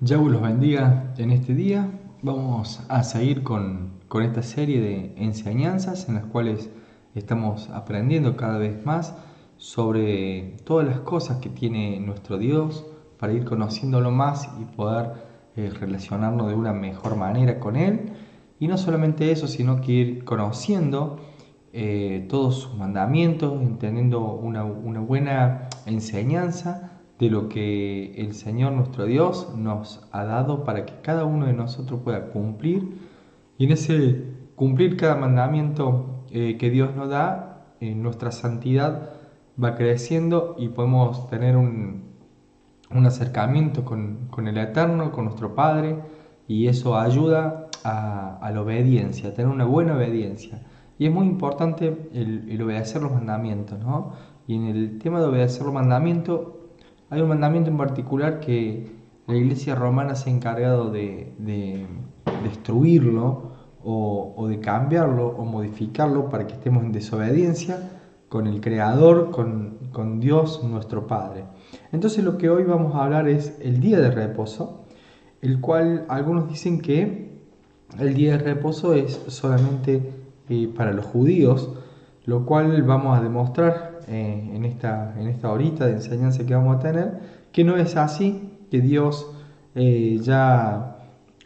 Yahweh los bendiga en este día. Vamos a seguir con esta serie de enseñanzas en las cuales estamos aprendiendo cada vez más sobre todas las cosas que tiene nuestro Dios para ir conociéndolo más y poder relacionarnos de una mejor manera con Él. Y no solamente eso, sino que ir conociendo todos sus mandamientos, entendiendo una buena enseñanza de lo que el Señor nuestro Dios nos ha dado para que cada uno de nosotros pueda cumplir. Y en ese cumplir cada mandamiento que Dios nos da, nuestra santidad va creciendo y podemos tener un acercamiento con el Eterno, con nuestro Padre, y eso ayuda a la obediencia, a tener una buena obediencia. Y es muy importante el obedecer los mandamientos, ¿no? Y en el tema de obedecer los mandamientos, hay un mandamiento en particular que la Iglesia romana se ha encargado de destruirlo o de cambiarlo o modificarlo para que estemos en desobediencia con el Creador, con Dios nuestro Padre. Entonces lo que hoy vamos a hablar es el día de reposo, el cual algunos dicen que el día de reposo es solamente para los judíos, lo cual vamos a demostrar en esta horita de enseñanza que vamos a tener, que no es así, que Dios ya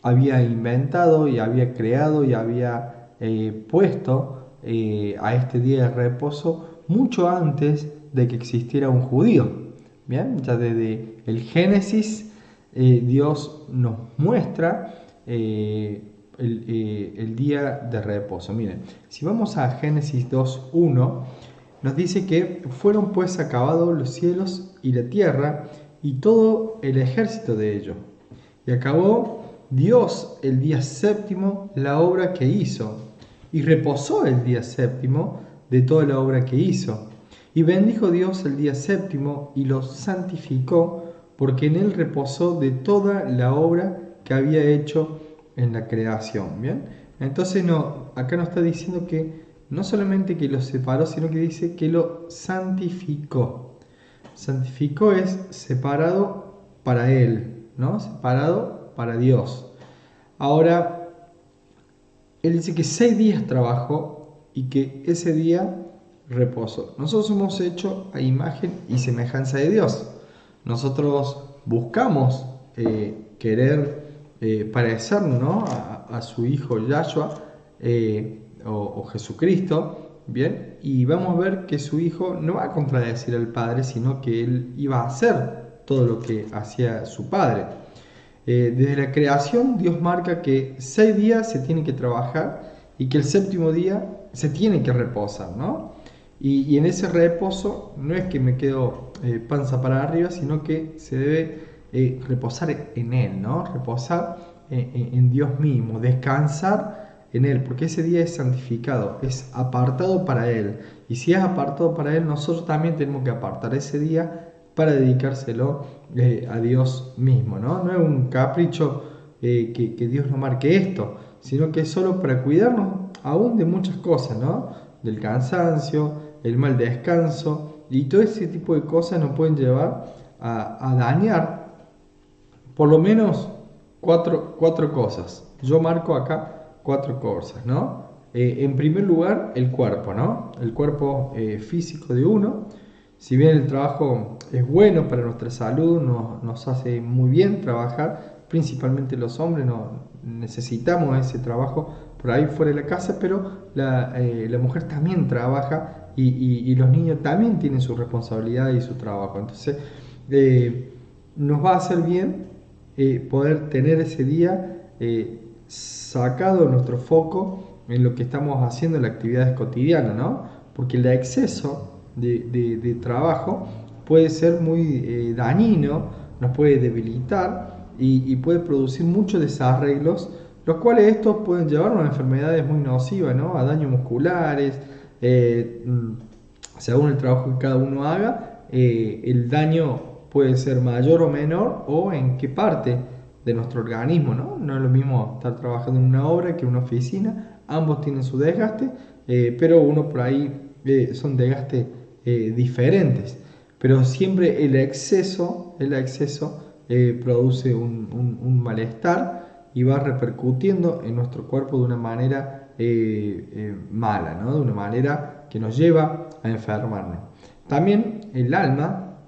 había inventado y había creado y había puesto a este día de reposo mucho antes de que existiera un judío. Bien, ya desde el Génesis Dios nos muestra el día de reposo. Miren, si vamos a Génesis 2:1, nos dice que fueron pues acabados los cielos y la tierra y todo el ejército de ellos. Y acabó Dios el día séptimo la obra que hizo, y reposó el día séptimo de toda la obra que hizo. Y bendijo Dios el día séptimo y lo santificó, porque en él reposó de toda la obra que había hecho en la creación. ¿Bien? Entonces acá nos está diciendo que no solamente que lo separó, sino que dice que lo santificó. Santificó es separado para él, ¿no? Separado para Dios. Ahora, él dice que 6 días trabajó y que ese día reposo. Nosotros somos hechos a imagen y semejanza de Dios. Nosotros buscamos querer parecernos, ¿no? a su Hijo Yahshua o Jesucristo, ¿bien? Y vamos a ver que su Hijo no va a contradecir al Padre, sino que Él iba a hacer todo lo que hacía su Padre. Desde la creación Dios marca que 6 días se tiene que trabajar y que el séptimo día se tiene que reposar, ¿no? Y en ese reposo no es que me quedo panza para arriba, sino que se debe reposar en Él, ¿no? Reposar en Dios mismo, descansar en Él, porque ese día es santificado, es apartado para Él. Y si es apartado para Él, nosotros también tenemos que apartar ese día para dedicárselo a Dios mismo, ¿no? No es un capricho que Dios no marque esto, sino que es solo para cuidarnos aún de muchas cosas, ¿no? Del cansancio, el mal descanso y todo ese tipo de cosas nos pueden llevar a dañar por lo menos cuatro cosas. Yo marco acá 4 cosas, ¿no? En primer lugar, el cuerpo, ¿no? El cuerpo físico de uno. Si bien el trabajo es bueno para nuestra salud, nos hace muy bien trabajar, principalmente los hombres necesitamos ese trabajo por ahí fuera de la casa, pero la mujer también trabaja y los niños también tienen su responsabilidad y su trabajo. Entonces, nos va a hacer bien poder tener ese día sacado nuestro foco en lo que estamos haciendo en las actividades cotidianas, ¿no? Porque el exceso de trabajo puede ser muy dañino, nos puede debilitar y puede producir muchos desarreglos, los cuales estos pueden llevarnos a enfermedades muy nocivas, ¿no? A daños musculares, según el trabajo que cada uno haga, el daño puede ser mayor o menor o en qué parte de nuestro organismo, ¿no? No es lo mismo estar trabajando en una obra que en una oficina, ambos tienen su desgaste, pero uno por ahí son desgastes diferentes, pero siempre el exceso produce un malestar y va repercutiendo en nuestro cuerpo de una manera mala, ¿no? De una manera que nos lleva a enfermarnos. También el alma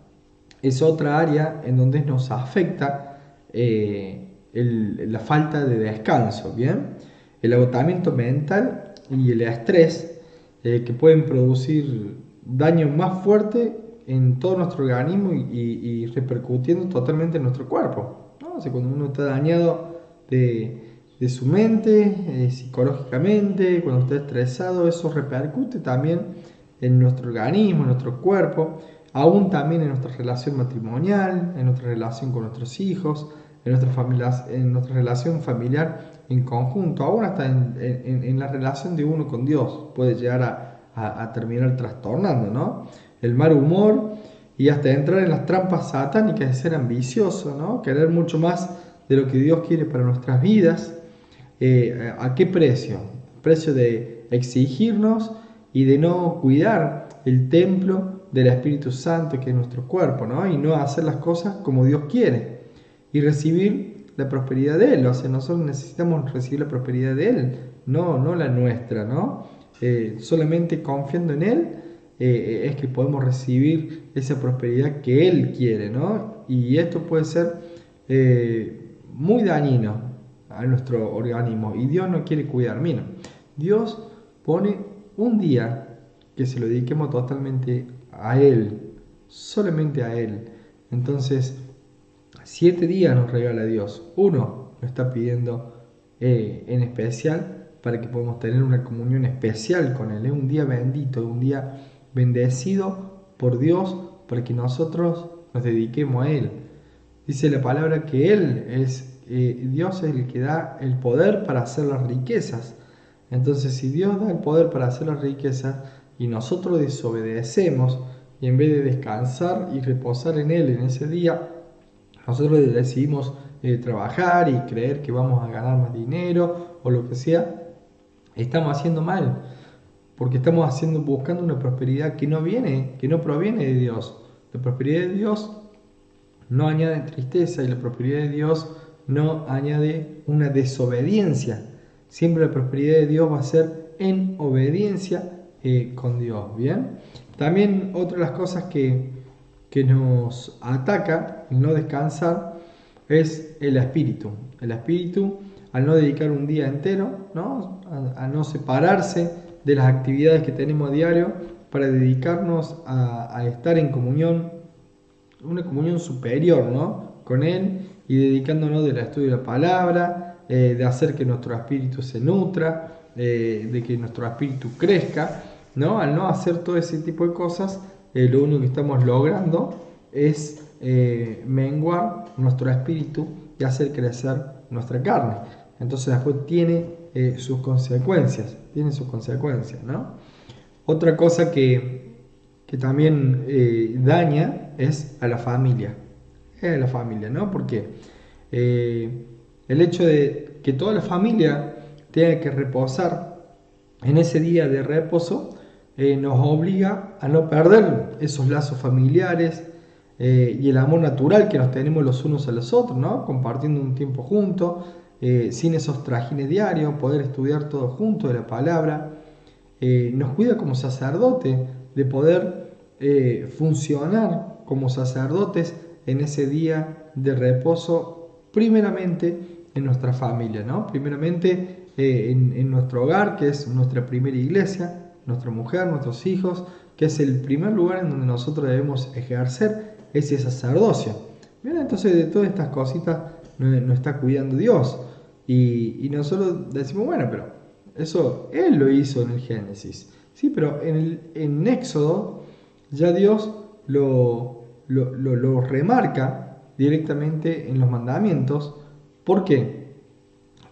es otra área en donde nos afecta la falta de descanso, ¿bien? El agotamiento mental y el estrés que pueden producir daño más fuerte en todo nuestro organismo y repercutiendo totalmente en nuestro cuerpo, ¿no? O sea, cuando uno está dañado de su mente, psicológicamente, cuando está estresado, eso repercute también en nuestro organismo, en nuestro cuerpo, aún también en nuestra relación matrimonial, en nuestra relación con nuestros hijos, en nuestra relación familiar en conjunto, aún hasta en la relación de uno con Dios puede llegar a terminar trastornando, ¿no? El mal humor y hasta entrar en las trampas satánicas de ser ambicioso, ¿no? Querer mucho más de lo que Dios quiere para nuestras vidas. ¿A qué precio? Precio de exigirnos y de no cuidar el templo del Espíritu Santo que es nuestro cuerpo, ¿no? Y no hacer las cosas como Dios quiere y recibir la prosperidad de Él. O sea, nosotros necesitamos recibir la prosperidad de Él, no la nuestra, ¿no? Solamente confiando en Él es que podemos recibir esa prosperidad que Él quiere, ¿no? Y esto puede ser muy dañino a nuestro organismo y Dios no quiere cuidar. Mira, Dios pone un día que se lo dediquemos totalmente a Él, solamente a Él. Entonces, 7 días nos regala Dios. Uno nos está pidiendo en especial para que podamos tener una comunión especial con Él. Es un día bendito, un día bendecido por Dios para que nosotros nos dediquemos a Él. Dice la palabra que Él es, Dios es el que da el poder para hacer las riquezas. Entonces, si Dios da el poder para hacer las riquezas y nosotros desobedecemos y en vez de descansar y reposar en Él en ese día, nosotros decidimos trabajar y creer que vamos a ganar más dinero o lo que sea, estamos haciendo mal, porque estamos buscando una prosperidad que no proviene de Dios. La prosperidad de Dios no añade tristeza y la prosperidad de Dios no añade una desobediencia. Siempre la prosperidad de Dios va a ser en obediencia con Dios, ¿bien? También otra de las cosas que nos ataca el no descansar es el espíritu. El espíritu, al no dedicar un día entero, ¿no? A no separarse de las actividades que tenemos a diario para dedicarnos a estar en comunión, una comunión superior, ¿no? Con Él y dedicándonos del estudio de la palabra, de hacer que nuestro espíritu se nutra, de que nuestro espíritu crezca, ¿no? Al no hacer todo ese tipo de cosas, lo único que estamos logrando es menguar nuestro espíritu y hacer crecer nuestra carne. Entonces después tiene sus consecuencias, ¿no? Otra cosa que también daña es a la familia. ¿No? Porque el hecho de que toda la familia tenga que reposar en ese día de reposo nos obliga a no perder esos lazos familiares y el amor natural que nos tenemos los unos a los otros, ¿no? Compartiendo un tiempo juntos, sin esos trajines diarios, poder estudiar todos juntos de la palabra. Nos cuida como sacerdote de poder funcionar como sacerdotes en ese día de reposo, primeramente en nuestra familia, ¿no? Primeramente en nuestro hogar, que es nuestra primera iglesia, nuestra mujer, nuestros hijos, que es el primer lugar en donde nosotros debemos ejercer ese sacerdocio. Bien, entonces de todas estas cositas nos está cuidando Dios. Y nosotros decimos, bueno, pero eso Él lo hizo en el Génesis. Sí, pero en Éxodo ya Dios lo remarca directamente en los mandamientos. ¿Por qué?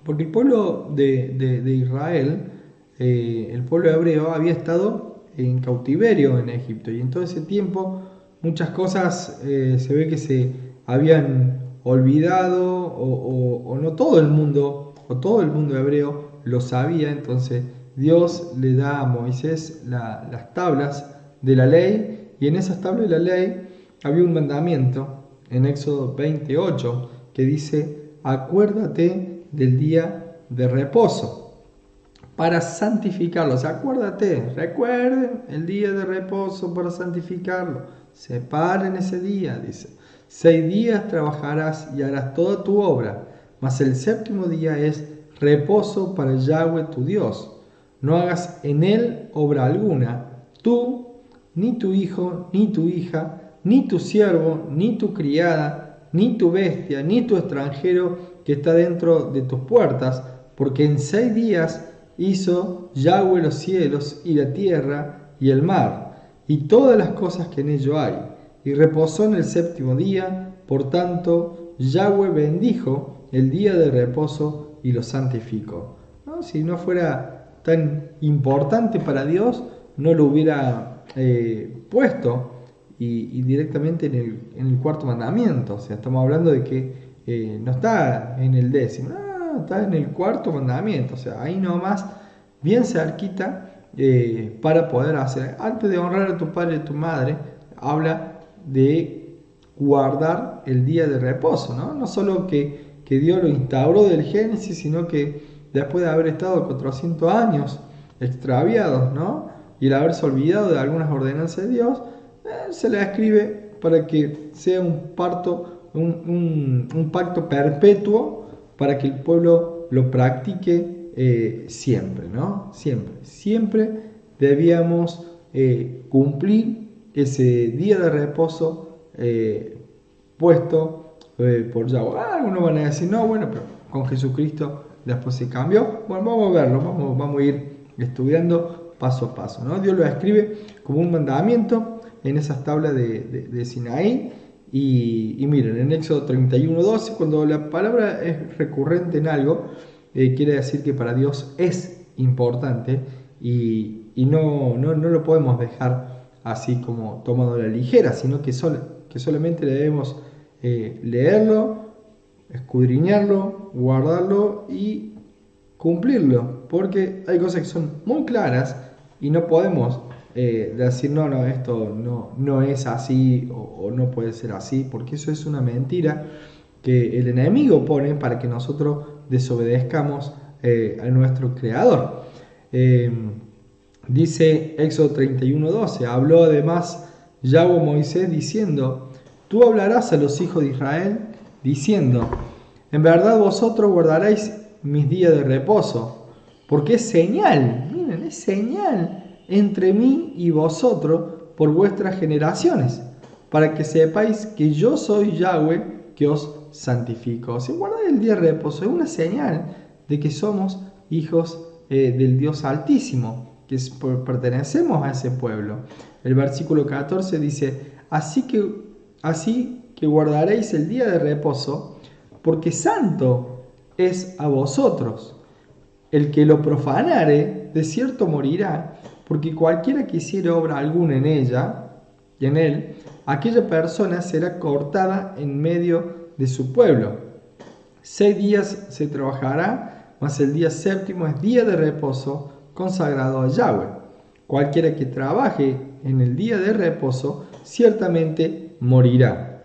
Porque el pueblo de Israel, el pueblo hebreo, había estado en cautiverio en Egipto y en todo ese tiempo muchas cosas se ve que se habían olvidado o no todo el mundo o todo el mundo hebreo lo sabía. Entonces Dios le da a Moisés las tablas de la ley y en esas tablas de la ley había un mandamiento en Éxodo 28, que dice, acuérdate del día de reposo para santificarlo. O sea, acuérdate, recuerden el día de reposo para santificarlo. Separen ese día, dice. 6 días trabajarás y harás toda tu obra, mas el séptimo día es reposo para Yahweh tu Dios. No hagas en él obra alguna, tú, ni tu hijo, ni tu hija, ni tu siervo, ni tu criada, ni tu bestia, ni tu extranjero que está dentro de tus puertas, porque en 6 días hizo Yahweh los cielos y la tierra y el mar, y todas las cosas que en ello hay, y reposó en el séptimo día. Por tanto, Yahweh bendijo el día de reposo y lo santificó. ¿No? Si no fuera tan importante para Dios, no lo hubiera puesto y directamente en el cuarto mandamiento. O sea, estamos hablando de que no está en el 10º, no, está en el cuarto mandamiento. O sea, ahí nomás, bien cerquita, para poder hacer. Antes de honrar a tu padre y a tu madre, habla de guardar el día de reposo, ¿no? No solo que Dios lo instauró del Génesis, sino que después de haber estado 400 años extraviados, ¿no? Y el haberse olvidado de algunas ordenanzas de Dios, se le escribe para que sea un pacto perpetuo, para que el pueblo lo practique siempre, ¿no? Siempre debíamos cumplir ese día de reposo puesto por Yahweh. Algunos van a decir, no, bueno, pero con Jesucristo después se cambió. Bueno, vamos a verlo, vamos a ir estudiando paso a paso, ¿no? Dios lo escribe como un mandamiento en esas tablas de Sinaí. Y miren, en Éxodo 31:12, cuando la palabra es recurrente en algo, quiere decir que para Dios es importante y no lo podemos dejar así como tomado a la ligera, sino que solamente debemos leerlo, escudriñarlo, guardarlo y cumplirlo, porque hay cosas que son muy claras y no podemos decir no, esto no es así o no puede ser así, porque eso es una mentira que el enemigo pone para que nosotros desobedezcamos a nuestro Creador. Dice Éxodo 31:12, habló además Yahweh a Moisés diciendo, tú hablarás a los hijos de Israel diciendo, en verdad vosotros guardaréis mis días de reposo, porque es señal, miren, es señal entre mí y vosotros por vuestras generaciones, para que sepáis que yo soy Yahweh que os santifico. O sea, guardar el día de reposo es una señal de que somos hijos del Dios Altísimo, que pertenecemos a ese pueblo. El versículo 14 dice, así que guardaréis el día de reposo, porque santo es a vosotros. El que lo profanare, de cierto morirá, porque cualquiera que hiciere obra alguna en ella, y en él, aquella persona será cortada en medio de su pueblo. 6 días se trabajará, mas el día séptimo es día de reposo, consagrado a Yahweh. Cualquiera que trabaje en el día de reposo, ciertamente morirá.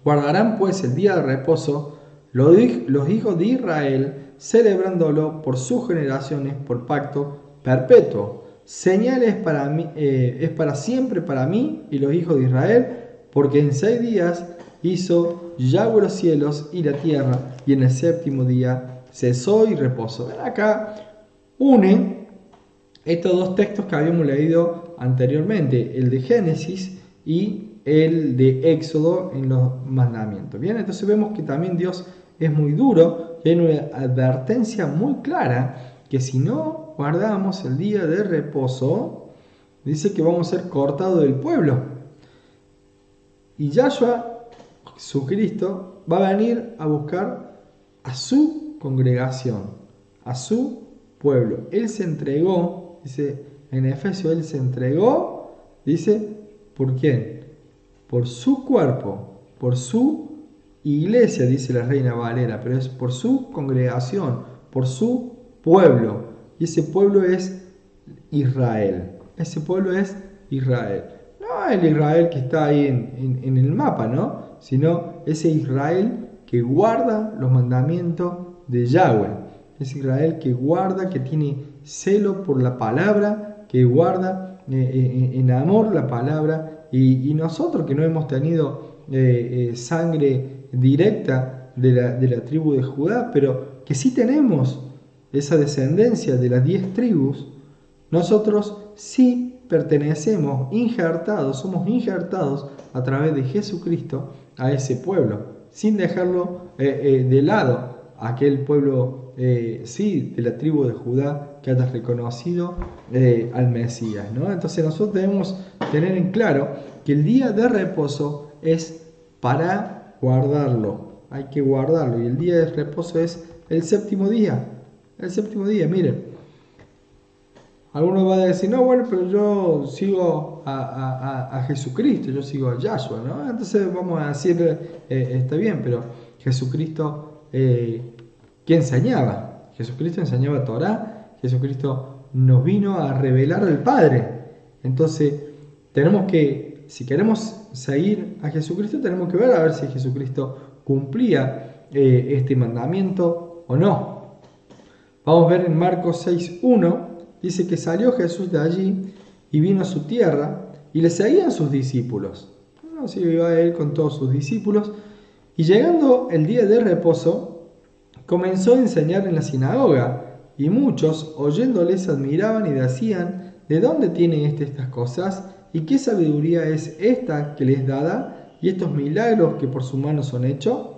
Guardarán pues el día de reposo los hijos de Israel, celebrándolo por sus generaciones por pacto perpetuo. Señal es para siempre para mí y los hijos de Israel, porque en 6 días hizo Yahweh los cielos y la tierra, y en el séptimo día cesó y reposó. Ven acá, une estos dos textos que habíamos leído anteriormente, el de Génesis y el de Éxodo en los mandamientos. Bien, entonces vemos que también Dios es muy duro y hay una advertencia muy clara que si no guardamos el día de reposo, dice que vamos a ser cortados del pueblo. Y Yahshua, Jesucristo, va a venir a buscar a su congregación, a su pueblo. Él se entregó, dice en Efesios, Él se entregó, dice, ¿por quién? Por su cuerpo, por su iglesia, dice la Reina Valera, pero es por su congregación, por su pueblo. Y ese pueblo es Israel. Ese pueblo es Israel. No no el Israel que está ahí en el mapa, ¿no? Sino ese Israel que guarda los mandamientos de Yahweh. Ese Israel que guarda, que tiene celo por la palabra, que guarda en amor la palabra. Y nosotros que no hemos tenido sangre directa de la tribu de Judá, pero que sí tenemos esa descendencia de las 10 tribus, nosotros sí pertenecemos, somos injertados a través de Jesucristo a ese pueblo, sin dejarlo de lado, aquel pueblo, sí, de la tribu de Judá que haya reconocido al Mesías, ¿no? Entonces nosotros debemos tener en claro que el día de reposo es para guardarlo, hay que guardarlo, y el día de reposo es el séptimo día, miren. Algunos van a decir, no, bueno, pero yo sigo a Jesucristo, yo sigo a Yahshua, ¿no? Entonces vamos a decir, está bien, pero Jesucristo, ¿qué enseñaba? Jesucristo enseñaba Torá, Jesucristo nos vino a revelar al Padre. Entonces, tenemos que, si queremos seguir a Jesucristo, tenemos que ver a ver si Jesucristo cumplía este mandamiento o no. Vamos a ver en Marcos 6:1. Dice que salió Jesús de allí y vino a su tierra y le seguían sus discípulos. Así iba él con todos sus discípulos. Y llegando el día de reposo, comenzó a enseñar en la sinagoga. Y muchos, oyéndoles, admiraban y decían, ¿de dónde tiene estas cosas? ¿Y qué sabiduría es esta que les dada? ¿Y estos milagros que por su mano son hechos?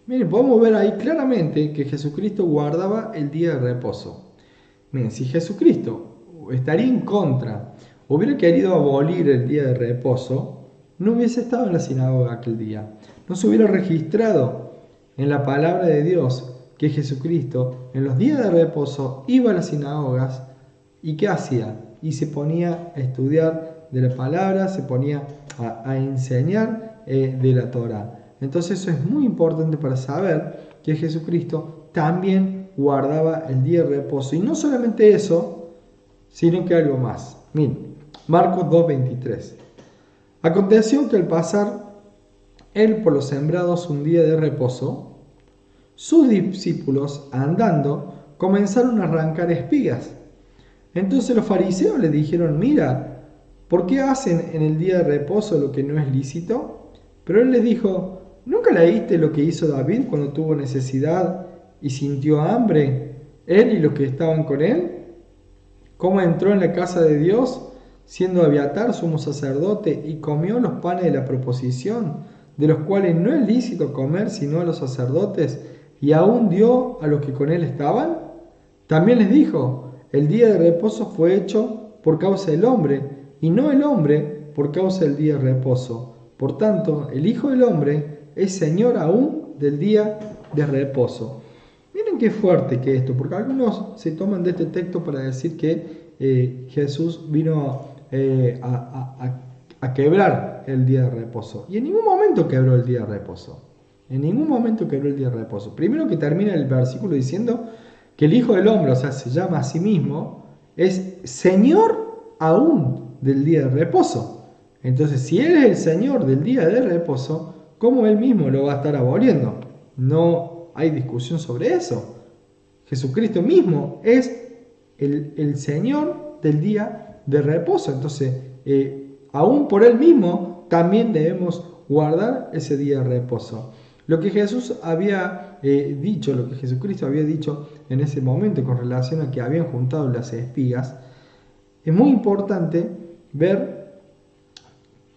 Miren, podemos ver ahí claramente que Jesucristo guardaba el día de reposo. Miren, si Jesucristo estaría en contra, hubiera querido abolir el día de reposo, no hubiese estado en la sinagoga aquel día. No se hubiera registrado en la palabra de Dios que Jesucristo en los días de reposo iba a las sinagogas y ¿qué hacía? Y se ponía a estudiar de la palabra, se ponía a enseñar de la Torá. Entonces eso es muy importante para saber que Jesucristo también guardaba el día de reposo. Y no solamente eso, sino que algo más. Miren, Marcos 2:23. Aconteció que al pasar él por los sembrados un día de reposo, sus discípulos, andando, comenzaron a arrancar espigas. Entonces los fariseos le dijeron, mira, ¿por qué hacen en el día de reposo lo que no es lícito? Pero él les dijo, ¿nunca leíste lo que hizo David cuando tuvo necesidad y sintió hambre, él y los que estaban con él? ¿Cómo entró en la casa de Dios, siendo Abiatar sumo sacerdote, y comió los panes de la proposición, de los cuales no es lícito comer sino a los sacerdotes, y aún dio a los que con él estaban? También les dijo, el día de reposo fue hecho por causa del hombre, y no el hombre por causa del día de reposo. Por tanto, el Hijo del Hombre es Señor aún del día de reposo. Miren qué fuerte que esto, porque algunos se toman de este texto para decir que Jesús vino a quebrar el día de reposo. Y en ningún momento quebró el día de reposo. En ningún momento quebró el día de reposo. Primero que termina el versículo diciendo que el Hijo del Hombre, o sea, se llama a sí mismo, es Señor aún del día de reposo. Entonces, si Él es el Señor del día de reposo, ¿cómo Él mismo lo va a estar aboliendo? No hay discusión sobre eso. Jesucristo mismo es el Señor del día de reposo. Entonces, aún por Él mismo, también debemos guardar ese día de reposo. Lo que Jesús había dicho, lo que Jesucristo había dicho en ese momento con relación a que habían juntado las espigas, es muy importante ver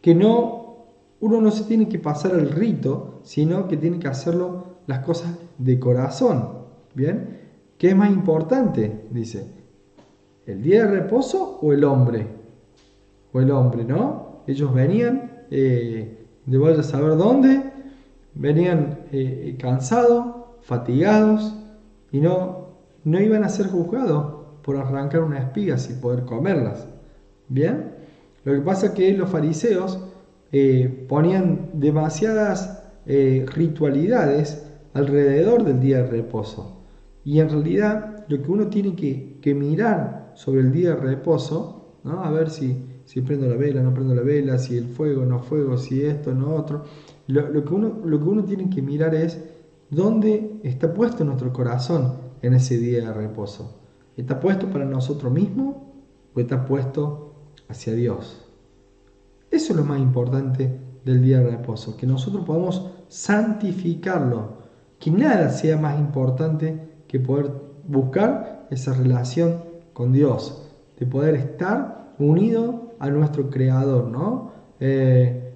que uno no se tiene que pasar el rito, sino que tiene que hacerlo las cosas de corazón. ¿Bien? ¿Qué es más importante? Dice, ¿el día de reposo o el hombre? O el hombre, ¿no? Ellos venían de vaya a saber dónde, venían cansados, fatigados, y no iban a ser juzgados por arrancar unas espigas y poder comerlas. ¿Bien? Lo que pasa es que los fariseos ponían demasiadas ritualidades alrededor del día de reposo. Y en realidad lo que uno tiene que mirar sobre el día de reposo, ¿no? A ver si si prendo la vela, no prendo la vela, si el fuego, no fuego, si esto, no otro. Lo que uno tiene que mirar es dónde está puesto nuestro corazón en ese día de reposo. ¿Está puesto para nosotros mismos o está puesto hacia Dios? Eso es lo más importante del día de reposo, que nosotros podamos santificarlo, que nada sea más importante que poder buscar esa relación con Dios, de poder estar unido a nuestro Creador, ¿no?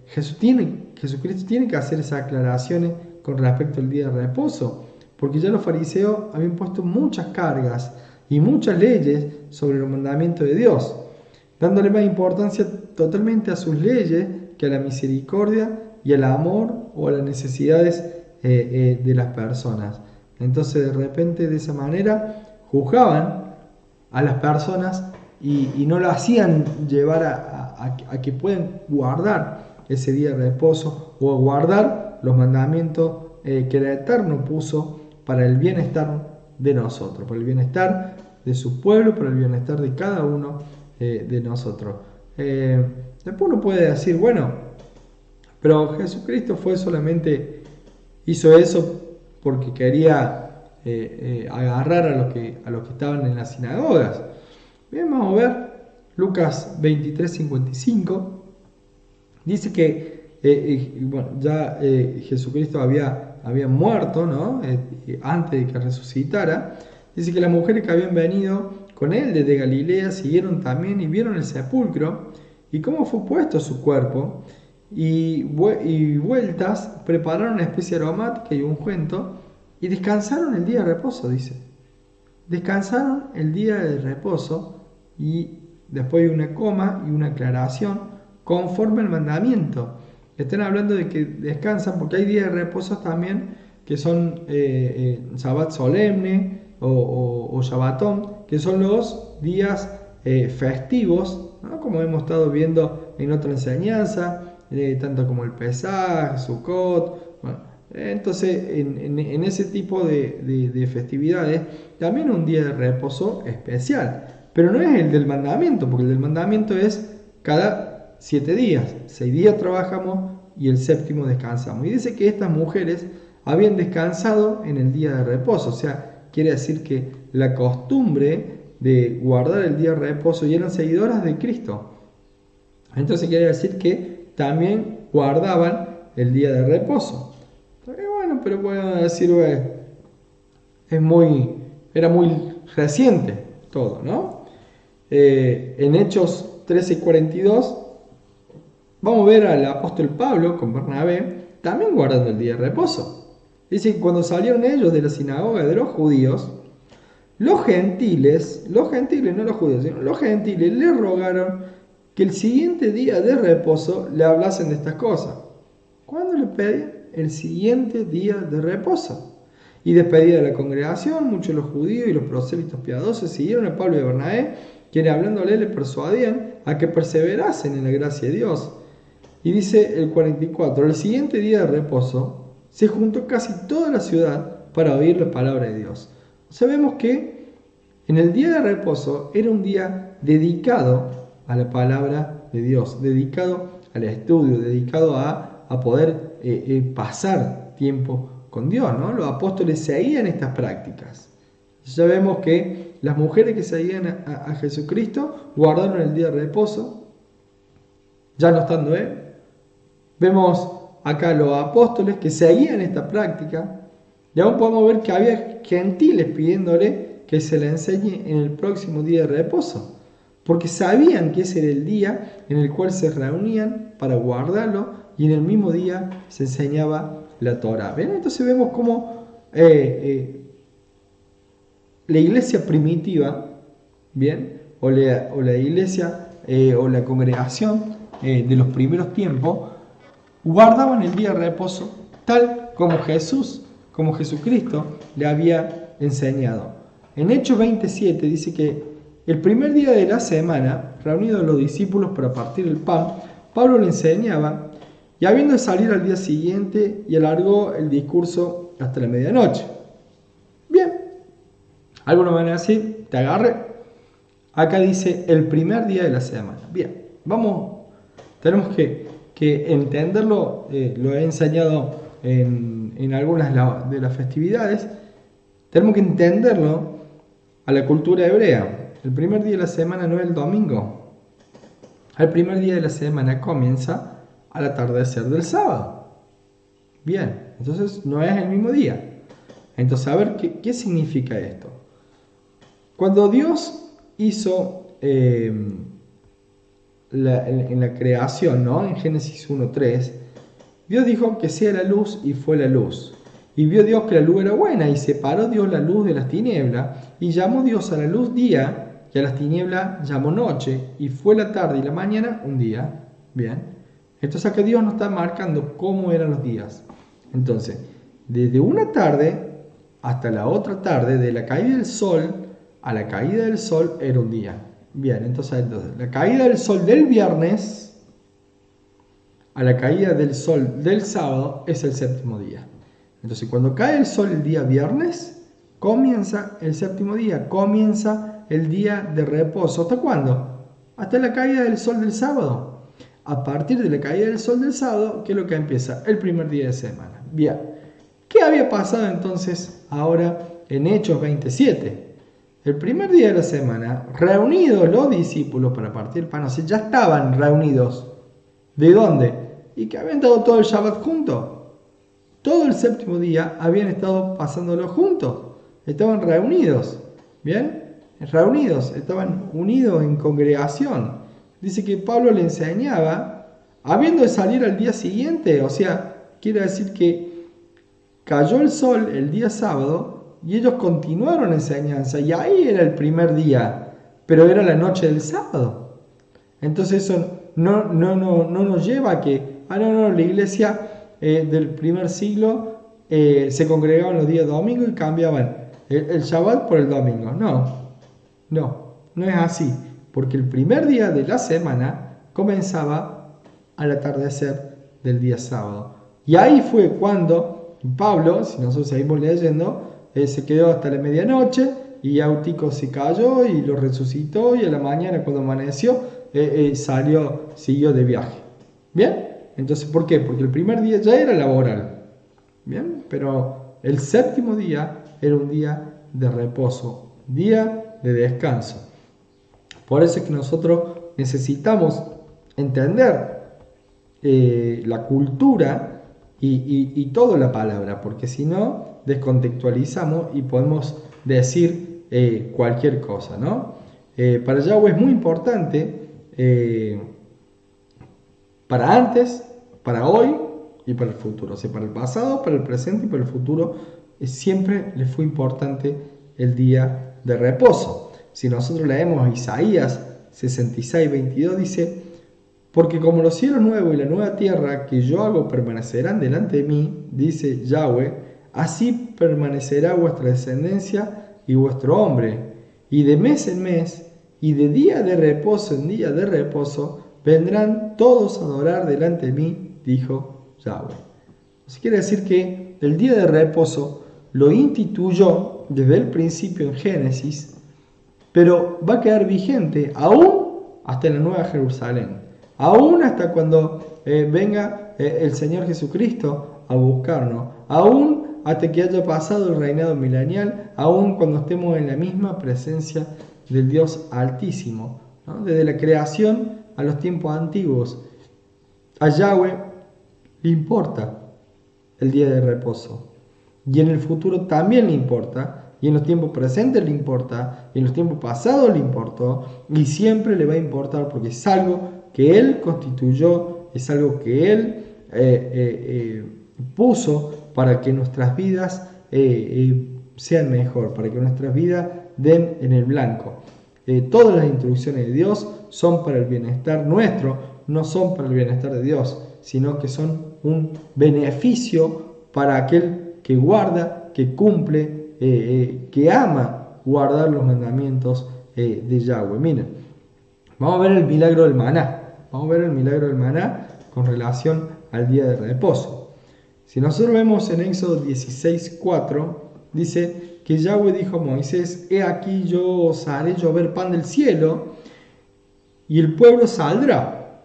Jesucristo tiene que hacer esas aclaraciones con respecto al día de reposo, porque ya los fariseos habían puesto muchas cargas y muchas leyes sobre los mandamientos de Dios, dándole más importancia totalmente a sus leyes que a la misericordia y al amor o a las necesidades de las personas. Entonces de repente de esa manera juzgaban a las personas y no lo hacían llevar a que puedan guardar ese día de reposo o a guardar los mandamientos que el Eterno puso para el bienestar de nosotros, para el bienestar de su pueblo, para el bienestar de cada uno de nosotros. Después uno puede decir, bueno, pero Jesucristo hizo eso porque quería agarrar a los que estaban en las sinagogas. Bien, vamos a ver Lucas 23:55. Dice que Jesucristo había muerto, ¿no? Antes de que resucitara. Dice que las mujeres que habían venido con él desde Galilea siguieron también y vieron el sepulcro y cómo fue puesto su cuerpo, y vueltas prepararon una especie aromática y ungüento y descansaron el día de reposo, dice. Descansaron el día de reposo, y después hay una coma y una aclaración conforme al mandamiento. Están hablando de que descansan porque hay días de reposo también que son Shabbat solemne o Shabbatón, que son los días festivos, ¿no? Como hemos estado viendo en otra enseñanza, tanto como el Pesaj, Sukkot. Bueno, entonces en ese tipo de festividades también un día de reposo especial, pero no es el del mandamiento, porque el del mandamiento es cada 7 días, 6 días trabajamos y el séptimo descansamos. Y dice que estas mujeres habían descansado en el día de reposo, o sea, quiere decir que la costumbre de guardar el día de reposo, y eran seguidoras de Cristo. Entonces quiere decir que también guardaban el día de reposo. Bueno, pero puedo decir, era muy reciente todo, ¿no? En Hechos 13:42 vamos a ver al apóstol Pablo con Bernabé también guardando el día de reposo. Dice que cuando salieron ellos de la sinagoga de los judíos, los gentiles, no los judíos, sino los gentiles le rogaron que el siguiente día de reposo le hablasen de estas cosas. ¿Cuándo le pedían? El siguiente día de reposo. Y despedida de la congregación, muchos de los judíos y los prosélitos piadosos siguieron a Pablo y a Bernabé, quienes hablándole le persuadían a que perseverasen en la gracia de Dios. Y dice el 44, el siguiente día de reposo se juntó casi toda la ciudad para oír la palabra de Dios. Sabemos que en el día de reposo era un día dedicado a la palabra de Dios, dedicado al estudio, dedicado a poder pasar tiempo con Dios, ¿no? Los apóstoles seguían estas prácticas. Ya vemos que las mujeres que seguían a Jesucristo guardaron el día de reposo, ya no estando Él. Vemos acá los apóstoles que seguían esta práctica, y aún podemos ver que había gentiles pidiéndole que se le enseñe en el próximo día de reposo, porque sabían que ese era el día en el cual se reunían para guardarlo, y en el mismo día se enseñaba la Torá. ¿Ven? Entonces vemos cómo la iglesia primitiva, ¿bien? o la iglesia o la congregación de los primeros tiempos guardaban el día de reposo tal como Jesucristo le había enseñado. En Hechos 27 dice que el primer día de la semana, reunidos los discípulos para partir el pan, Pablo le enseñaba, y habiendo de salir al día siguiente, y alargó el discurso hasta la medianoche. Bien, algunos van a decir, te agarre. Acá dice el primer día de la semana. Bien, tenemos que entenderlo, lo he enseñado en algunas de las festividades, tenemos que entenderlo a la cultura hebrea. El primer día de la semana no es el domingo, el primer día de la semana comienza al atardecer del sábado. Bien, entonces no es el mismo día. Entonces, a ver, ¿qué significa esto? Cuando Dios hizo en la creación, ¿no? En Génesis 1:3, Dios dijo que sea la luz y fue la luz. Y vio Dios que la luz era buena y separó Dios la luz de las tinieblas y llamó Dios a la luz día y a las tinieblas llamó noche y fue la tarde y la mañana un día. Bien, entonces acá Dios nos está marcando cómo eran los días. Entonces, desde una tarde hasta la otra tarde, de la caída del sol a la caída del sol era un día. Bien, entonces la caída del sol del viernes a la caída del sol del sábado es el séptimo día. Entonces, cuando cae el sol el día viernes, comienza el séptimo día, comienza el día de reposo. ¿Hasta cuándo? Hasta la caída del sol del sábado. A partir de la caída del sol del sábado, ¿qué es lo que empieza? El primer día de semana. Bien. ¿Qué había pasado entonces ahora en Hechos 27? El primer día de la semana, reunidos los discípulos para partir pan, o sea, ya estaban reunidos. ¿De dónde? Y que habían estado todo el Shabbat juntos. Todo el séptimo día habían estado pasándolo juntos. Estaban reunidos. ¿Bien? Reunidos, estaban unidos en congregación. Dice que Pablo le enseñaba, habiendo de salir al día siguiente, o sea, quiere decir que cayó el sol el día sábado y ellos continuaron la enseñanza y ahí era el primer día, pero era la noche del sábado. Entonces eso no nos lleva a que, la iglesia del primer siglo se congregaban los días domingo y cambiaban el Shabbat por el domingo. No es así, porque el primer día de la semana comenzaba al atardecer del día sábado. Y ahí fue cuando Pablo, si nosotros seguimos leyendo, se quedó hasta la medianoche y Eutico se cayó y lo resucitó y a la mañana cuando amaneció siguió de viaje. ¿Bien? Entonces, ¿por qué? Porque el primer día ya era laboral. ¿Bien? Pero el séptimo día era un día de reposo, día de descanso. Por eso es que nosotros necesitamos entender la cultura y toda la palabra, porque si no, descontextualizamos y podemos decir cualquier cosa, ¿no? Para Yahweh es muy importante, para antes, para hoy y para el futuro. O sea, para el pasado, para el presente y para el futuro, siempre le fue importante el día de reposo. Si nosotros leemos Isaías 66:22, dice: porque como los cielos nuevos y la nueva tierra que yo hago permanecerán delante de mí, dice Yahweh, así permanecerá vuestra descendencia y vuestro hombre, y de mes en mes, y de día de reposo en día de reposo, vendrán todos a adorar delante de mí, dijo Yahweh. Eso quiere decir que el día de reposo lo instituyó desde el principio en Génesis, pero va a quedar vigente aún hasta la Nueva Jerusalén, aún hasta cuando venga el Señor Jesucristo a buscarnos, aún hasta que haya pasado el reinado milenial, aún cuando estemos en la misma presencia del Dios Altísimo, ¿no? Desde la creación a los tiempos antiguos, a Yahweh le importa el día de reposo, y en el futuro también le importa, y en los tiempos presentes le importa, y en los tiempos pasados le importó, y siempre le va a importar, porque es algo que Él constituyó, es algo que Él puso para que nuestras vidas sean mejor, para que nuestras vidas den en el blanco. Todas las instrucciones de Dios son para el bienestar nuestro, no son para el bienestar de Dios, sino que son un beneficio para aquel que guarda, que cumple, que ama guardar los mandamientos de Yahweh. Miren, vamos a ver el milagro del maná. Vamos a ver el milagro del maná con relación al día de reposo. Si nosotros vemos en Éxodo 16:4, dice que Yahweh dijo a Moisés: he aquí yo os haré llover pan del cielo y el pueblo saldrá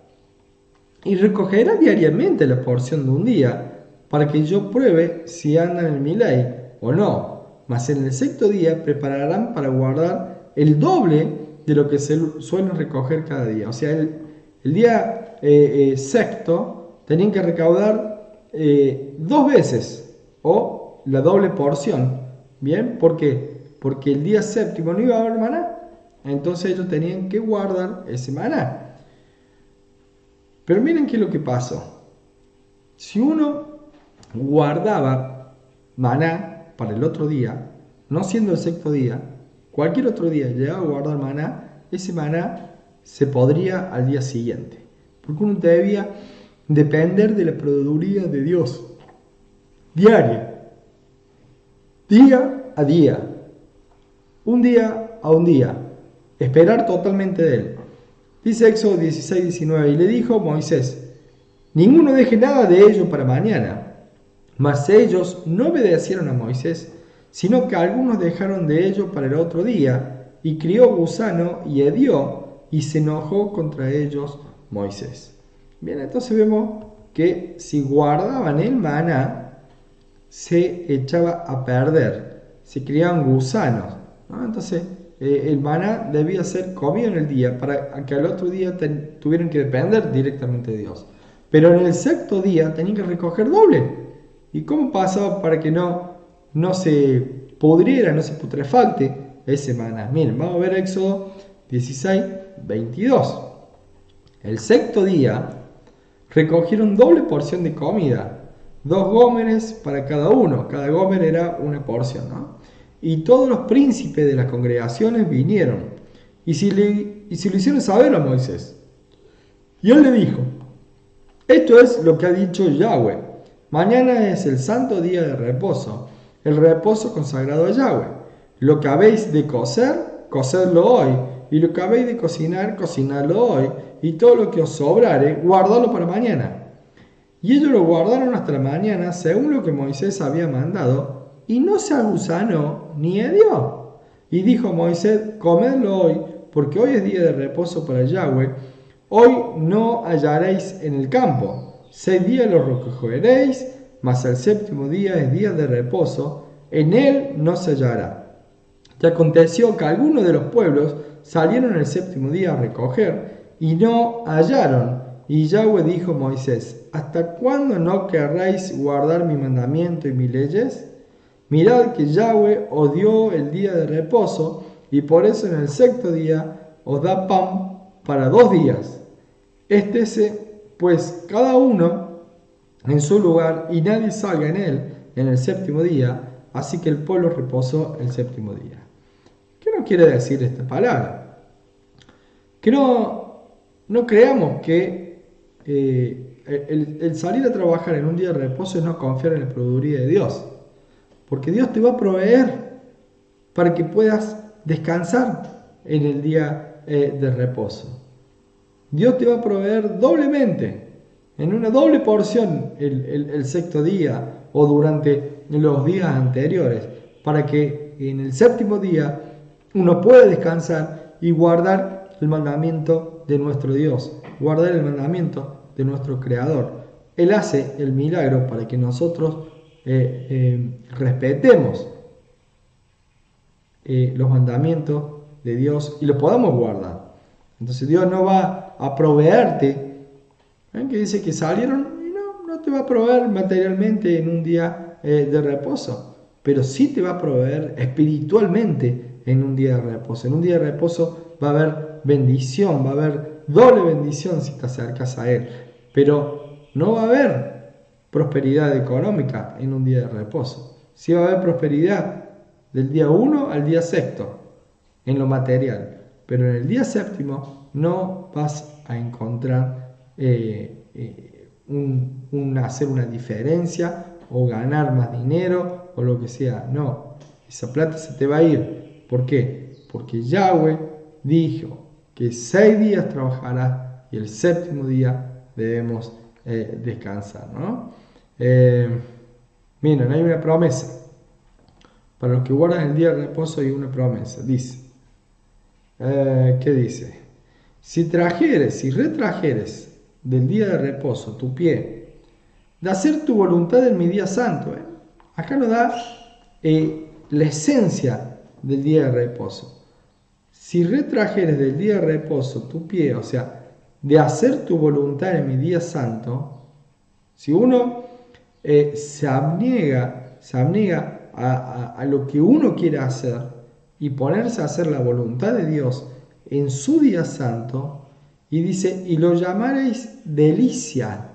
y recogerá diariamente la porción de un día, para que yo pruebe si andan en mi ley o no. Mas en el sexto día prepararán para guardar el doble de lo que se suelen recoger cada día. O sea, el día sexto tenían que recaudar 2 veces o la doble porción. ¿Bien? ¿Por qué? Porque el día séptimo no iba a haber maná. Entonces ellos tenían que guardar ese maná. Pero miren qué es lo que pasó. Si uno guardaba maná para el otro día, no siendo el sexto día, cualquier otro día llegaba a guardar maná, ese maná se podría al día siguiente. Porque uno debía depender de la proveeduría de Dios diaria, día a día, un día a un día, esperar totalmente de Él. Dice Éxodo 16:19, y le dijo Moisés: ninguno deje nada de ello para mañana. Mas ellos no obedecieron a Moisés, sino que algunos dejaron de ello para el otro día, y crió gusano y hedió, y se enojó contra ellos Moisés. Bien, entonces vemos que si guardaban el maná, se echaba a perder, se criaban gusanos, ¿no? Entonces el maná debía ser comido en el día para que al otro día tuvieran que depender directamente de Dios. Pero en el sexto día tenían que recoger doble. ¿Y cómo pasaba para que no se pudriera, no se putrefacte ese maná? Miren, vamos a ver Éxodo 16:22. El sexto día recogieron doble porción de comida, 2 gómeres para cada uno. Cada gómer era una porción, ¿no? Y todos los príncipes de las congregaciones vinieron y se lo hicieron saber a Moisés. Y él le dijo: esto es lo que ha dicho Yahweh: mañana es el santo día de reposo, el reposo consagrado a Yahweh. Lo que habéis de cocer, cocedlo hoy, y lo que habéis de cocinar, cocinadlo hoy, y todo lo que os sobrare, guardadlo para mañana. Y ellos lo guardaron hasta la mañana, según lo que Moisés había mandado, y no se agusanó ni hedió. Y dijo Moisés: comedlo hoy, porque hoy es día de reposo para Yahweh. Hoy no hallaréis en el campo. 6 días lo recogeréis, mas el séptimo día es día de reposo, en él no se hallará. Y aconteció que algunos de los pueblos salieron el séptimo día a recoger, y no hallaron. Y Yahweh dijo a Moisés: ¿hasta cuándo no querréis guardar mi mandamiento y mis leyes? Mirad que Yahweh os dio el día de reposo, y por eso en el sexto día os da pan para 2 días. Pues cada uno en su lugar, y nadie salga en él en el séptimo día. Así que el pueblo reposó el séptimo día. ¿Qué nos quiere decir esta palabra? Que no creamos que el salir a trabajar en un día de reposo es no confiar en la proveeduría de Dios. Porque Dios te va a proveer para que puedas descansar en el día de reposo. Dios te va a proveer doblemente, en una doble porción el sexto día o durante los días anteriores, para que en el séptimo día uno pueda descansar y guardar el mandamiento de nuestro Dios, guardar el mandamiento de nuestro Creador. Él hace el milagro para que nosotros respetemos los mandamientos de Dios y lo podamos guardar. Entonces Dios no va a proveerte, que dice que salieron y no te va a proveer materialmente en un día de reposo, pero sí te va a proveer espiritualmente en un día de reposo. En un día de reposo va a haber bendición, va a haber doble bendición si te acercas a Él, pero no va a haber prosperidad económica en un día de reposo. Sí va a haber prosperidad del día 1 al día sexto en lo material, pero en el día séptimo no vas a encontrar hacer una diferencia o ganar más dinero o lo que sea. No, esa plata se te va a ir. ¿Por qué? Porque Yahweh dijo que 6 días trabajarás y el séptimo día debemos descansar, ¿no? Miren, hay una promesa. Para los que guardan el día de reposo hay una promesa. Dice, ¿qué dice? si retrajeres del día de reposo tu pie, de hacer tu voluntad en mi día santo. Acá nos da la esencia del día de reposo. Si retrajeres del día de reposo tu pie, o sea, de hacer tu voluntad en mi día santo, si uno se abnega a lo que uno quiere hacer y ponerse a hacer la voluntad de Dios en su día santo, y dice, y lo llamaréis delicia,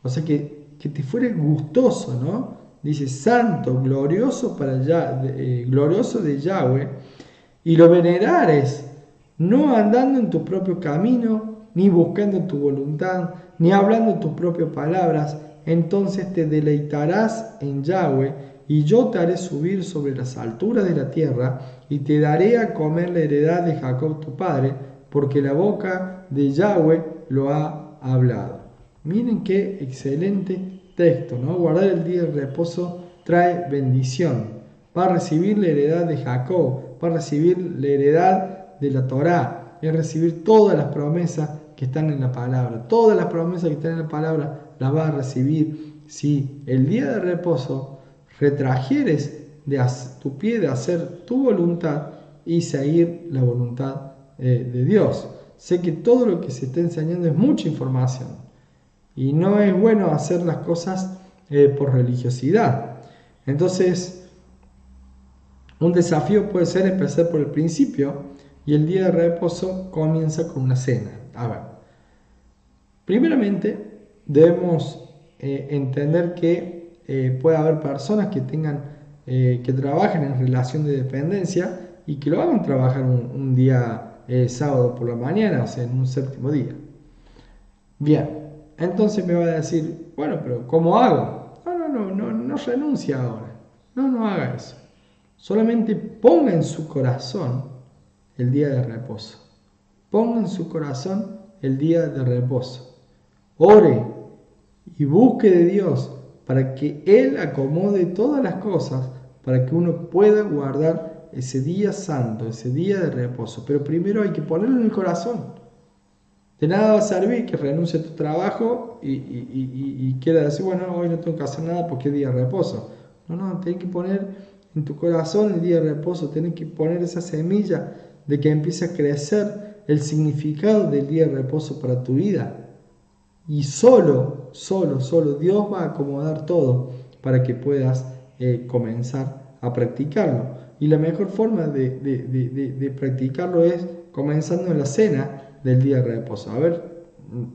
o sea que te fuere gustoso, ¿no? Dice, santo, glorioso, glorioso de Yahweh, y lo venerares, no andando en tu propio camino, ni buscando tu voluntad, ni hablando tus propias palabras, entonces te deleitarás en Yahweh, y yo te haré subir sobre las alturas de la tierra, y te daré a comer la heredad de Jacob tu padre, porque la boca de Yahweh lo ha hablado. Miren qué excelente texto, ¿no? Guardar el día de reposo trae bendición. Va a recibir la heredad de Jacob, va a recibir la heredad de la Torá, es recibir todas las promesas que están en la palabra. Todas las promesas que están en la palabra las va a recibir si el día de reposo retrajeres de tu pie de hacer tu voluntad y seguir la voluntad de Dios. Sé que todo lo que se está enseñando es mucha información y no es bueno hacer las cosas por religiosidad. Entonces, un desafío puede ser empezar por el principio y el día de reposo comienza con una cena. A ver, primeramente debemos entender que puede haber personas que que trabajen en relación de dependencia y que lo hagan trabajar un día sábado por la mañana, o sea, en un séptimo día. Bien, entonces me va a decir, bueno, pero ¿cómo hago? No renuncie ahora. No haga eso. Solamente ponga en su corazón el día de reposo. Ponga en su corazón el día de reposo. Ore y busque de Dios para que Él acomode todas las cosas para que uno pueda guardar ese día santo, ese día de reposo. Pero primero hay que ponerlo en el corazón. De nada va a servir que renuncie a tu trabajo y quiera decir, bueno, hoy no tengo que hacer nada porque es día de reposo. No, tenés que poner en tu corazón el día de reposo, tenés que poner esa semilla de que empiece a crecer el significado del día de reposo para tu vida. Y solo Dios va a acomodar todo para que puedas comenzar a practicarlo. Y la mejor forma de practicarlo es comenzando en la cena del día de reposo. A ver,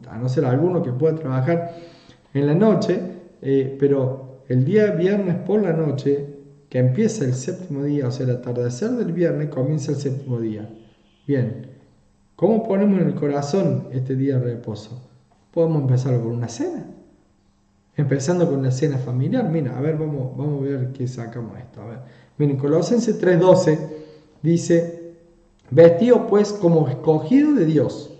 a no ser alguno que pueda trabajar en la noche, pero el día viernes por la noche, que empieza el séptimo día, o sea, el atardecer del viernes, comienza el séptimo día. Bien, ¿cómo ponemos en el corazón este día de reposo? Podemos empezar con una cena. Empezando con la cena familiar. Mira, a ver, vamos a ver qué sacamos esto. A ver, miren, Colosenses 3:12 dice, vestidos pues como escogidos de Dios,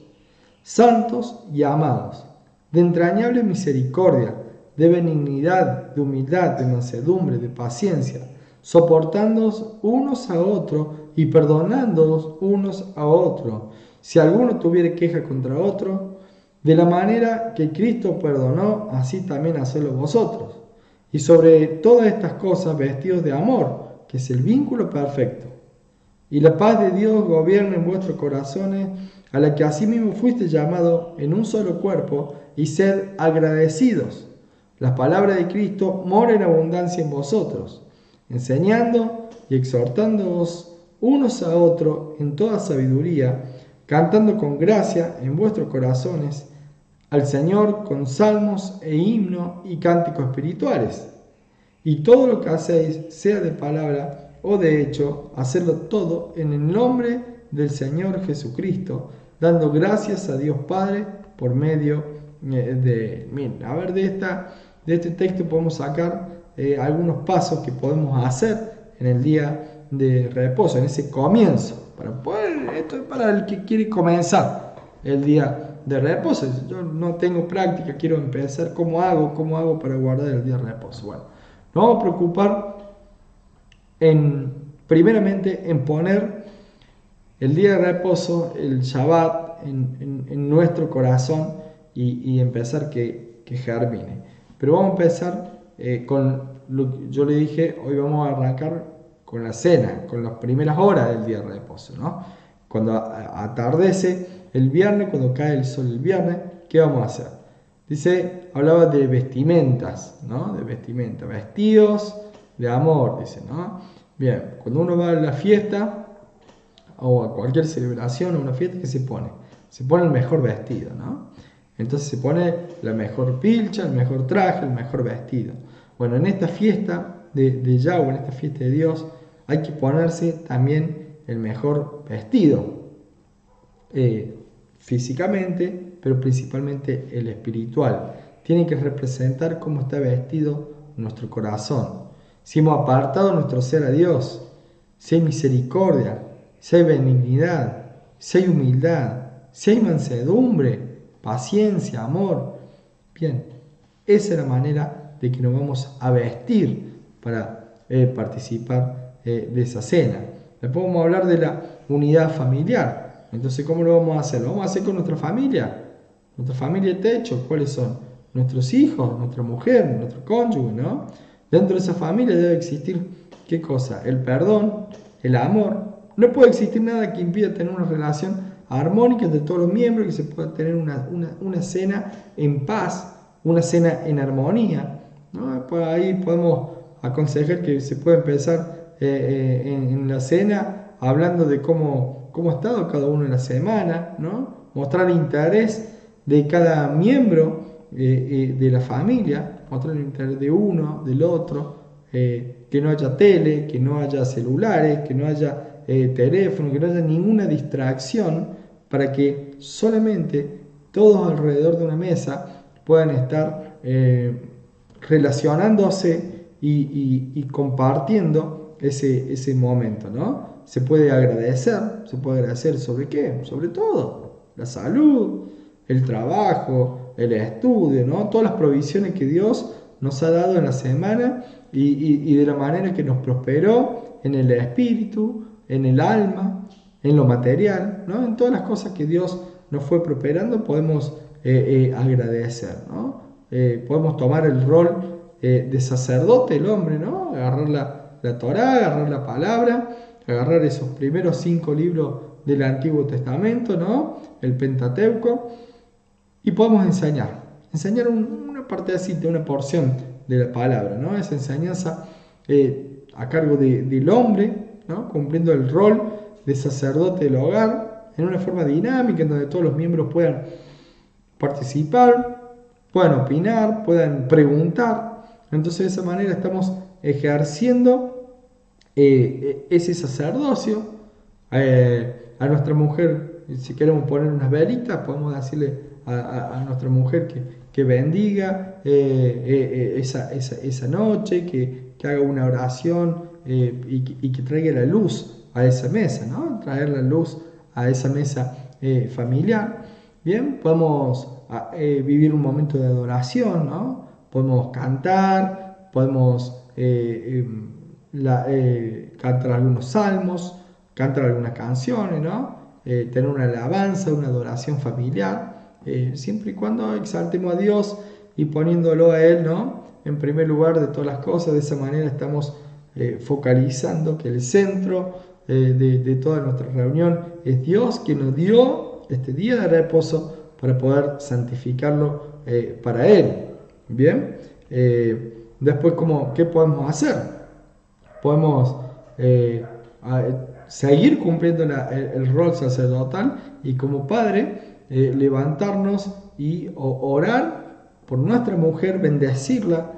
santos y amados, de entrañable misericordia, de benignidad, de humildad, de mansedumbre, de paciencia, soportándoos unos a otros y perdonándoos unos a otros, si alguno tuviere queja contra otro, de la manera que Cristo perdonó, así también hacedlo vosotros. Y sobre todas estas cosas vestidos de amor, que es el vínculo perfecto. Y la paz de Dios gobierne en vuestros corazones, a la que asimismo fuiste llamado en un solo cuerpo, y sed agradecidos. Las palabras de Cristo moren en abundancia en vosotros, enseñando y exhortándoos unos a otros en toda sabiduría, cantando con gracia en vuestros corazones al Señor con salmos e himnos y cánticos espirituales. Y todo lo que hacéis, sea de palabra o de hecho, hacerlo todo en el nombre del Señor Jesucristo, dando gracias a Dios Padre por medio de mí. A ver, de este texto podemos sacar algunos pasos que podemos hacer en el día de reposo, en ese comienzo. Esto es para el que quiere comenzar el día de reposo. Yo no tengo práctica, quiero empezar. ¿Cómo hago para guardar el día de reposo? Bueno, nos vamos a preocupar primeramente en poner el día de reposo, el Shabbat, en nuestro corazón y empezar que germine. Pero vamos a empezar con lo que yo le dije, hoy vamos a arrancar con la cena, con las primeras horas del día de reposo, ¿no? Cuando atardece el viernes, cuando cae el sol el viernes, ¿qué vamos a hacer? Dice, hablaba de vestimentas, ¿no? De vestimentas, vestidos de amor, dice, ¿no? Bien, cuando uno va a la fiesta o a cualquier celebración o una fiesta, ¿qué se pone? Se pone el mejor vestido, ¿no? Entonces se pone la mejor pilcha, el mejor traje, el mejor vestido. Bueno, en esta fiesta de Yahweh, en esta fiesta de Dios, hay que ponerse también el mejor vestido, físicamente, pero principalmente el espiritual. Tiene que representar cómo está vestido nuestro corazón. Si hemos apartado nuestro ser a Dios, si hay misericordia, si hay benignidad, si hay humildad, si hay mansedumbre, paciencia, amor. Bien, esa es la manera de que nos vamos a vestir para participar de esa cena. Después vamos a hablar de la unidad familiar. Entonces, ¿cómo lo vamos a hacer? Lo vamos a hacer con nuestra familia. Nuestra familia de techo, ¿cuáles son? Nuestros hijos, nuestra mujer, nuestro cónyuge, ¿no? Dentro de esa familia debe existir, ¿qué cosa? El perdón, el amor. No puede existir nada que impida tener una relación armónica entre todos los miembros, que se pueda tener una cena en paz, una cena en armonía, ¿no? Pues ahí podemos aconsejar que se puede empezar en la cena hablando de cómo ha estado cada uno en la semana, ¿no? Mostrar interés de cada miembro de la familia, mostrar el interés de uno, del otro, que no haya tele, que no haya celulares, que no haya teléfono, que no haya ninguna distracción, para que solamente todos alrededor de una mesa puedan estar relacionándose y compartiendo ese momento, ¿no? Se puede agradecer sobre qué, sobre todo, la salud, el trabajo, el estudio, ¿no? Todas las provisiones que Dios nos ha dado en la semana y de la manera que nos prosperó en el espíritu, en el alma, en lo material, ¿no? En todas las cosas que Dios nos fue prosperando podemos agradecer, ¿no? Podemos tomar el rol de sacerdote, el hombre, ¿no? Agarrar la Torá, agarrar la palabra, agarrar esos primeros 5 libros del Antiguo Testamento, ¿no? El Pentateuco, y podemos enseñar una partecita, una porción de la palabra, ¿no? Esa enseñanza a cargo del hombre, ¿no? Cumpliendo el rol de sacerdote del hogar en una forma dinámica en donde todos los miembros puedan participar, puedan opinar, puedan preguntar. Entonces de esa manera estamos ejerciendo ese sacerdocio. A nuestra mujer, si queremos poner unas velitas, podemos decirle a nuestra mujer que bendiga esa noche, que haga una oración y que traiga la luz a esa mesa, ¿no? Traer la luz a esa mesa familiar. Bien, podemos vivir un momento de adoración, ¿no? Podemos cantar, podemos cantar algunos salmos, cantar algunas canciones, ¿no? Tener una alabanza, una adoración familiar, siempre y cuando exaltemos a Dios y poniéndolo a Él, ¿no? En primer lugar de todas las cosas. De esa manera estamos focalizando que el centro de toda nuestra reunión es Dios, quien nos dio este día de reposo para poder santificarlo para Él. Bien, después, ¿qué podemos hacer? Podemos seguir cumpliendo el rol sacerdotal y como padre levantarnos y orar por nuestra mujer, bendecirla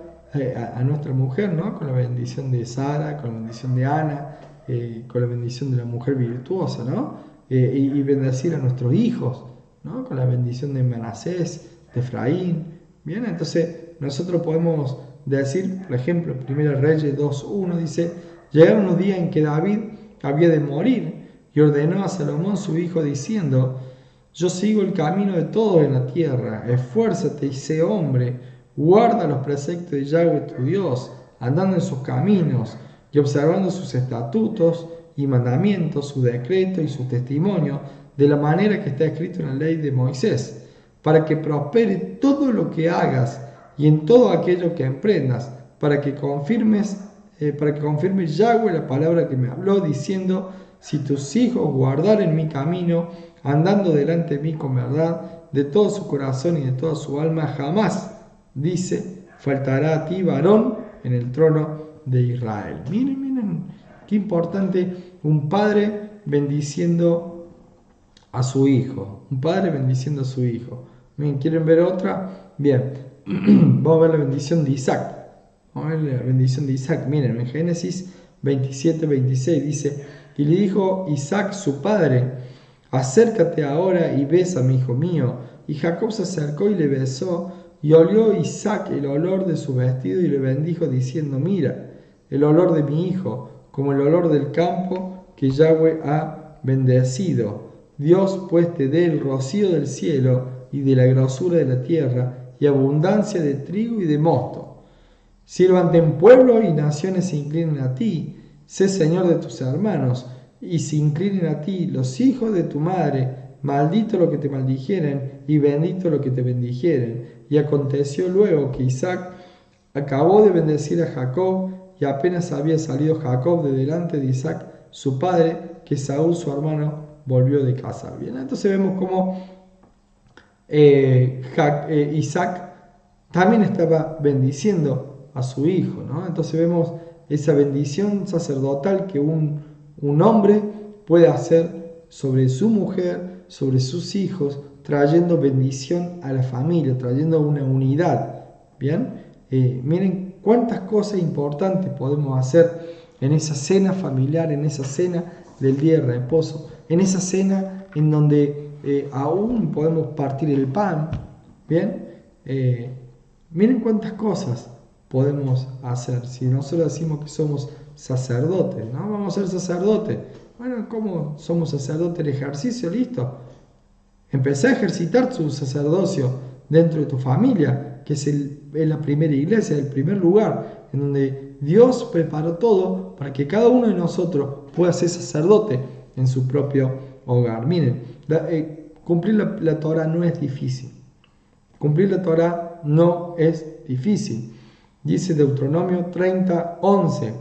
a nuestra mujer, ¿no? Con la bendición de Sara, con la bendición de Ana, con la bendición de la mujer virtuosa, ¿no? Y bendecir a nuestros hijos, ¿no? Con la bendición de Manasés, de Efraín. Bien, entonces nosotros podemos decir, por ejemplo, 1 Reyes 2:1 dice: llegaron los días en que David había de morir y ordenó a Salomón su hijo diciendo: yo sigo el camino de todos en la tierra, esfuérzate y sé hombre, guarda los preceptos de Yahweh tu Dios, andando en sus caminos y observando sus estatutos y mandamientos, su decreto y su testimonio, de la manera que está escrito en la ley de Moisés, para que prospere todo lo que hagas y en todo aquello que emprendas, para que confirme Yahweh la palabra que me habló, diciendo: si tus hijos guardaren mi camino, andando delante de mí con verdad, de todo su corazón y de toda su alma, jamás, dice, faltará a ti varón en el trono de Israel. Miren, qué importante un padre bendiciendo a su hijo. Un padre bendiciendo a su hijo. Bien, ¿quieren ver otra? Bien, vamos a ver la bendición de Isaac. Vamos a ver la bendición de Isaac. Miren, en Génesis 27-26 dice: y le dijo Isaac su padre: acércate ahora y bésame, hijo mío. Y Jacob se acercó y le besó, y olió Isaac el olor de su vestido y le bendijo, diciendo: mira, el olor de mi hijo, como el olor del campo que Yahweh ha bendecido. Dios pues te dé el rocío del cielo y de la grosura de la tierra, y abundancia de trigo y de mosto. Sírvante en pueblo y naciones se inclinen a ti. Sé señor de tus hermanos, y se inclinen a ti los hijos de tu madre. Maldito lo que te maldijeren, y bendito lo que te bendijeren. Y aconteció luego que Isaac acabó de bendecir a Jacob, y apenas había salido Jacob de delante de Isaac su padre, que Saúl su hermano volvió de casa. Bien, entonces vemos cómo Isaac también estaba bendiciendo a su hijo, ¿no? Entonces vemos esa bendición sacerdotal que un hombre puede hacer sobre su mujer, sobre sus hijos, trayendo bendición a la familia, trayendo una unidad. Bien, miren cuántas cosas importantes podemos hacer en esa cena familiar, en esa cena del día de reposo, en esa cena en donde aún podemos partir el pan. Bien, miren cuántas cosas podemos hacer. Si nosotros decimos que somos sacerdotes, ¿no? Vamos a ser sacerdotes. Bueno, ¿cómo somos sacerdotes? El ejercicio, listo. Empecé a ejercitar tu sacerdocio dentro de tu familia, que es la primera iglesia, el primer lugar en donde Dios preparó todo para que cada uno de nosotros pueda ser sacerdote en su propio hogar. Miren, cumplir la Torah no es difícil. Cumplir la Torah no es difícil. Dice Deuteronomio 30:11: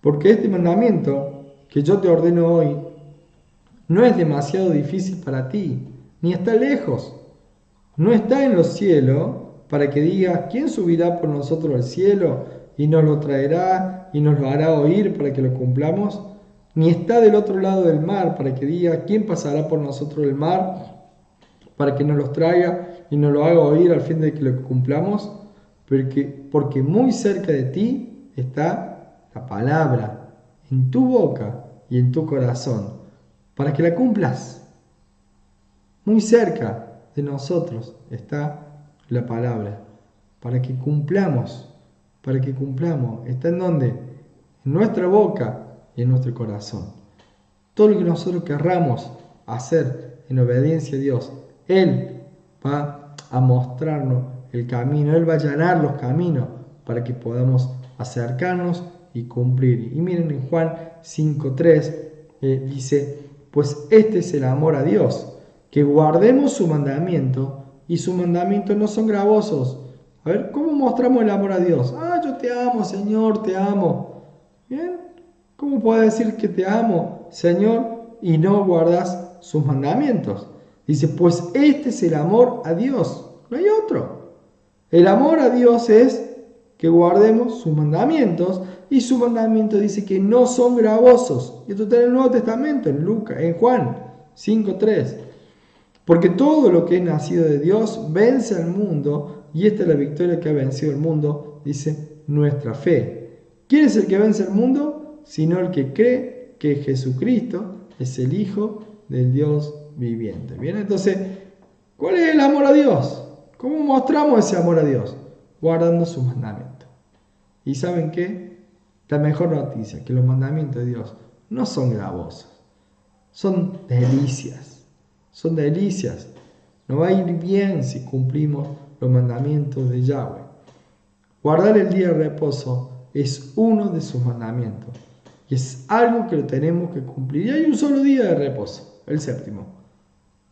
porque este mandamiento que yo te ordeno hoy no es demasiado difícil para ti, ni está lejos. No está en los cielos para que digas: ¿quién subirá por nosotros al cielo y nos lo traerá y nos lo hará oír para que lo cumplamos? Ni está del otro lado del mar para que digas: ¿quién pasará por nosotros el mar para que nos los traiga y nos lo haga oír al fin de que lo cumplamos? Porque muy cerca de ti está la palabra, en tu boca y en tu corazón, para que la cumplas. Muy cerca de nosotros está la palabra, para que cumplamos. ¿Está en dónde? En nuestra boca y en nuestro corazón. Todo lo que nosotros querramos hacer en obediencia a Dios, Él va a mostrarnos el camino, Él va a allanar los caminos para que podamos acercarnos y cumplir. Y miren, en Juan 5:3 dice: pues este es el amor a Dios, que guardemos su mandamiento, y sus mandamientos no son gravosos. A ver, ¿cómo mostramos el amor a Dios? Yo te amo, Señor, te amo. Bien, ¿cómo puedes decir que te amo, Señor, y no guardas sus mandamientos? Dice: pues este es el amor a Dios, no hay otro. El amor a Dios es que guardemos sus mandamientos, y su mandamiento dice que no son gravosos. Esto está en el Nuevo Testamento, en Juan 5:3. Porque todo lo que es nacido de Dios vence al mundo, y esta es la victoria que ha vencido el mundo, dice nuestra fe. ¿Quién es el que vence el mundo? Sino el que cree que Jesucristo es el Hijo del Dios viviente. Bien, entonces, ¿cuál es el amor a Dios? ¿Cómo mostramos ese amor a Dios? Guardando sus mandamientos. ¿Y saben qué? La mejor noticia, que los mandamientos de Dios no son gravosos, son delicias. Son delicias. Nos va a ir bien si cumplimos los mandamientos de Yahweh. Guardar el día de reposo es uno de sus mandamientos. Y es algo que lo tenemos que cumplir. Y hay un solo día de reposo, el séptimo.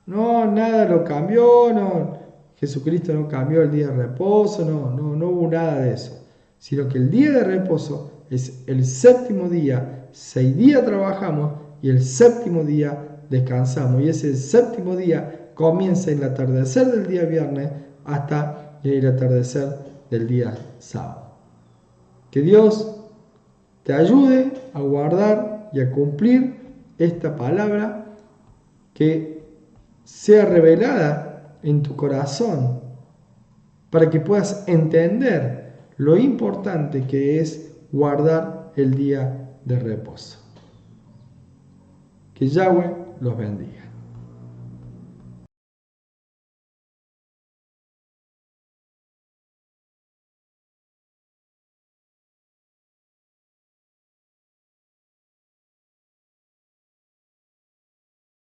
No, nada lo cambió, no, Jesucristo no cambió el día de reposo, no hubo nada de eso. Sino que el día de reposo es el séptimo día, 6 días trabajamos y el séptimo día descansamos. Y ese séptimo día comienza en el atardecer del día viernes hasta el atardecer del día sábado. Que Dios te ayude a guardar y a cumplir esta palabra, que sea revelada en tu corazón para que puedas entender lo importante que es guardar el día de reposo. Que Yahweh los bendiga.